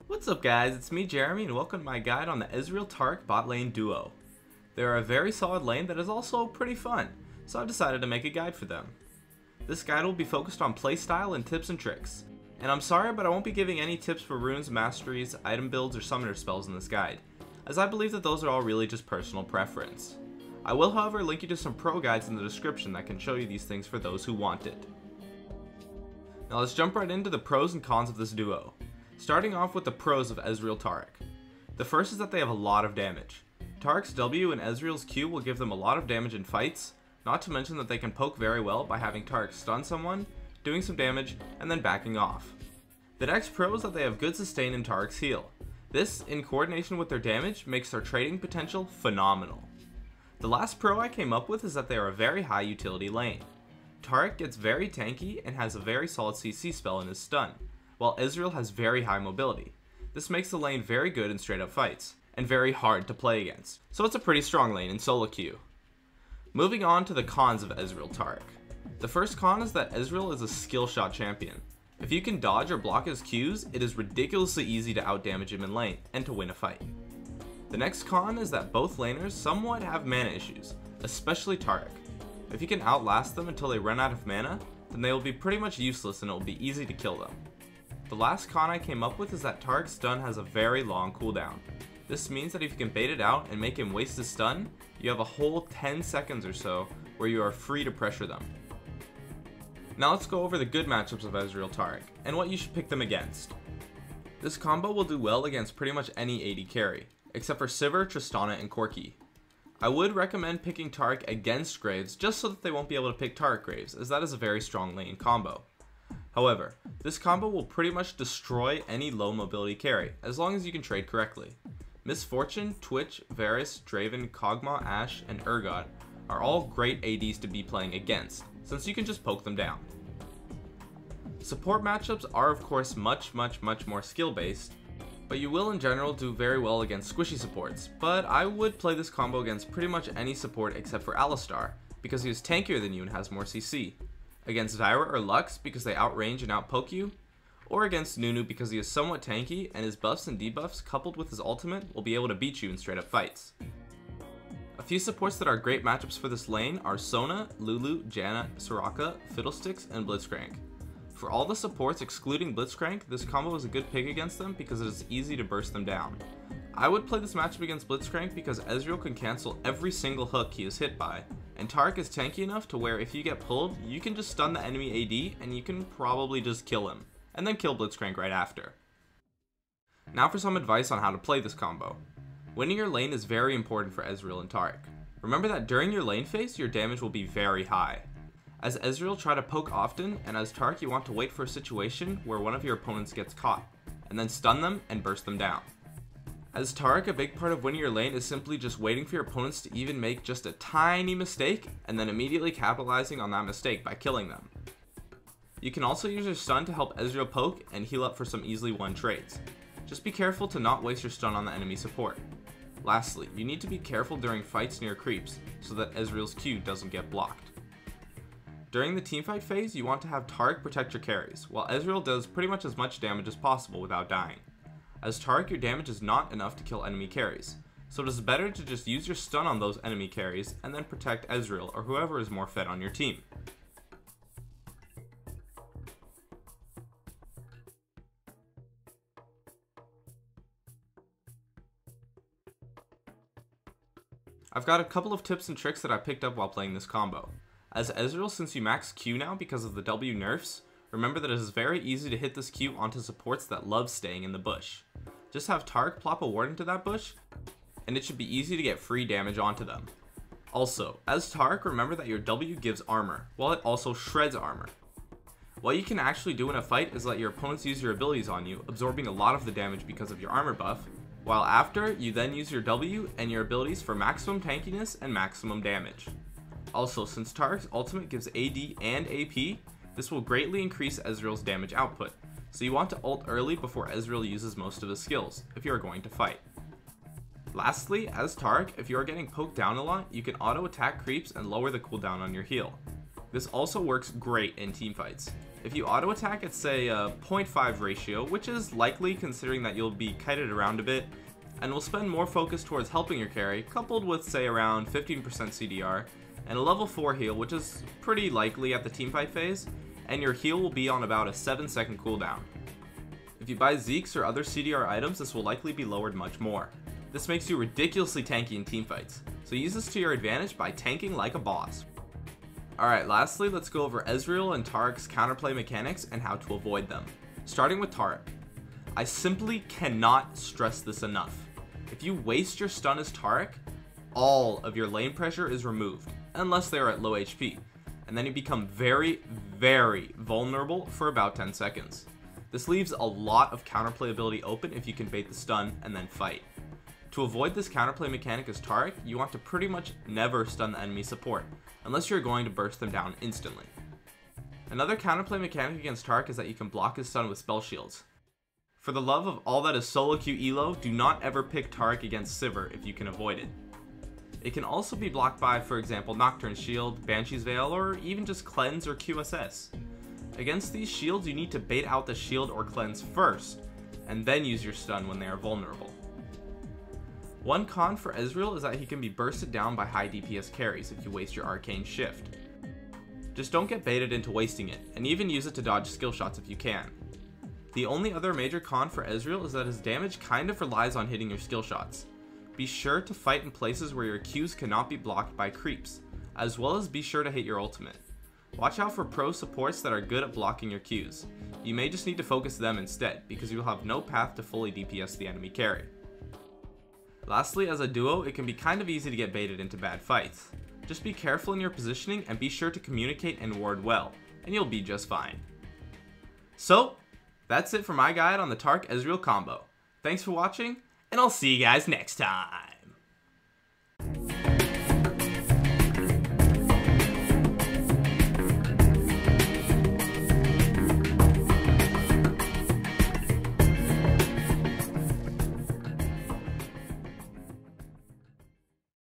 What's up guys, it's me Jeremy and welcome to my guide on the Ezreal Taric bot lane duo. They are a very solid lane that is also pretty fun, so I've decided to make a guide for them. This guide will be focused on playstyle and tips and tricks. And I'm sorry, but I won't be giving any tips for runes, masteries, item builds, or summoner spells in this guide, as I believe that those are all really just personal preference. I will however link you to some pro guides in the description that can show you these things for those who want it. Now let's jump right into the pros and cons of this duo. Starting off with the pros of Ezreal Taric. The first is that they have a lot of damage. Taric's W and Ezreal's Q will give them a lot of damage in fights, not to mention that they can poke very well by having Taric stun someone, doing some damage, and then backing off. The next pro is that they have good sustain in Taric's heal. This, in coordination with their damage, makes their trading potential phenomenal. The last pro I came up with is that they are a very high utility lane. Taric gets very tanky and has a very solid CC spell in his stun, while Ezreal has very high mobility. This makes the lane very good in straight up fights, and very hard to play against, so it's a pretty strong lane in solo queue. Moving on to the cons of Ezreal Taric. The first con is that Ezreal is a skill shot champion. If you can dodge or block his Qs, it is ridiculously easy to outdamage him in lane, and to win a fight. The next con is that both laners somewhat have mana issues, especially Taric. If you can outlast them until they run out of mana, then they will be pretty much useless and it will be easy to kill them. The last con I came up with is that Taric's stun has a very long cooldown. This means that if you can bait it out and make him waste his stun, you have a whole 10 seconds or so where you are free to pressure them. Now let's go over the good matchups of Ezreal Taric, and what you should pick them against. This combo will do well against pretty much any AD carry, except for Sivir, Tristana, and Corki. I would recommend picking Taric against Graves just so that they won't be able to pick Taric Graves, as that is a very strong lane combo. However, this combo will pretty much destroy any low mobility carry, as long as you can trade correctly. Miss Fortune, Twitch, Varus, Draven, Kog'Maw, Ashe, and Urgot are all great ADs to be playing against, since you can just poke them down. Support matchups are of course much more skill based, but you will in general do very well against squishy supports, but I would play this combo against pretty much any support except for Alistar, because he is tankier than you and has more CC. Against Zyra or Lux because they outrange and outpoke you, or against Nunu because he is somewhat tanky and his buffs and debuffs coupled with his ultimate will be able to beat you in straight up fights. A few supports that are great matchups for this lane are Sona, Lulu, Janna, Soraka, Fiddlesticks, and Blitzcrank. For all the supports excluding Blitzcrank, this combo is a good pick against them because it is easy to burst them down. I would play this matchup against Blitzcrank because Ezreal can cancel every single hook he is hit by, and Taric is tanky enough to where if you get pulled, you can just stun the enemy AD and you can probably just kill him, and then kill Blitzcrank right after. Now for some advice on how to play this combo. Winning your lane is very important for Ezreal and Taric. Remember that during your lane phase, your damage will be very high. As Ezreal, try to poke often, and as Taric you want to wait for a situation where one of your opponents gets caught, and then stun them and burst them down. As Taric, a big part of winning your lane is simply just waiting for your opponents to even make just a tiny mistake, and then immediately capitalizing on that mistake by killing them. You can also use your stun to help Ezreal poke and heal up for some easily won trades. Just be careful to not waste your stun on the enemy support. Lastly, you need to be careful during fights near creeps, so that Ezreal's Q doesn't get blocked. During the teamfight phase, you want to have Taric protect your carries, while Ezreal does pretty much as much damage as possible without dying. As Taric, your damage is not enough to kill enemy carries, so it is better to just use your stun on those enemy carries and then protect Ezreal or whoever is more fed on your team. I've got a couple of tips and tricks that I picked up while playing this combo. As Ezreal, since you max Q now because of the W nerfs, remember that it is very easy to hit this Q onto supports that love staying in the bush. Just have Taric plop a ward into that bush, and it should be easy to get free damage onto them. Also, as Taric, remember that your W gives armor, while it also shreds armor. What you can actually do in a fight is let your opponents use your abilities on you, absorbing a lot of the damage because of your armor buff, while after, you then use your W and your abilities for maximum tankiness and maximum damage. Also, since Taric's ultimate gives AD and AP, this will greatly increase Ezreal's damage output, so you want to ult early before Ezreal uses most of his skills, if you are going to fight. Lastly, as Taric, if you are getting poked down a lot, you can auto attack creeps and lower the cooldown on your heal. This also works great in teamfights. If you auto attack at say a 0.5 ratio, which is likely considering that you'll be kited around a bit, and will spend more focus towards helping your carry, coupled with say around 15% CDR, and a level 4 heal, which is pretty likely at the teamfight phase, and your heal will be on about a 7-second cooldown. If you buy Zeke's or other CDR items, this will likely be lowered much more. This makes you ridiculously tanky in teamfights, so use this to your advantage by tanking like a boss. Alright, lastly, let's go over Ezreal and Taric's counterplay mechanics and how to avoid them. Starting with Taric. I simply cannot stress this enough. If you waste your stun as Taric, all of your lane pressure is removed, unless they are at low HP, and then you become very, very vulnerable for about 10 seconds. This leaves a lot of counterplay ability open if you can bait the stun and then fight. To avoid this counterplay mechanic as Taric, you want to pretty much never stun the enemy support, unless you're going to burst them down instantly. Another counterplay mechanic against Taric is that you can block his stun with spell shields. For the love of all that is solo queue elo, do not ever pick Taric against Sivir if you can avoid it. It can also be blocked by, for example, Nocturne Shield, Banshee's Veil, or even just Cleanse or QSS. Against these shields, you need to bait out the shield or cleanse first, and then use your stun when they are vulnerable. One con for Ezreal is that he can be bursted down by high DPS carries if you waste your Arcane Shift. Just don't get baited into wasting it, and even use it to dodge skill shots if you can. The only other major con for Ezreal is that his damage kind of relies on hitting your skill shots. Be sure to fight in places where your Qs cannot be blocked by creeps, as well as be sure to hit your ultimate. Watch out for pro supports that are good at blocking your Qs. You may just need to focus them instead, because you will have no path to fully DPS the enemy carry. Lastly, as a duo, it can be kind of easy to get baited into bad fights. Just be careful in your positioning and be sure to communicate and ward well, and you'll be just fine. So, that's it for my guide on the Taric Ezreal combo. Thanks for watching, and I'll see you guys next time.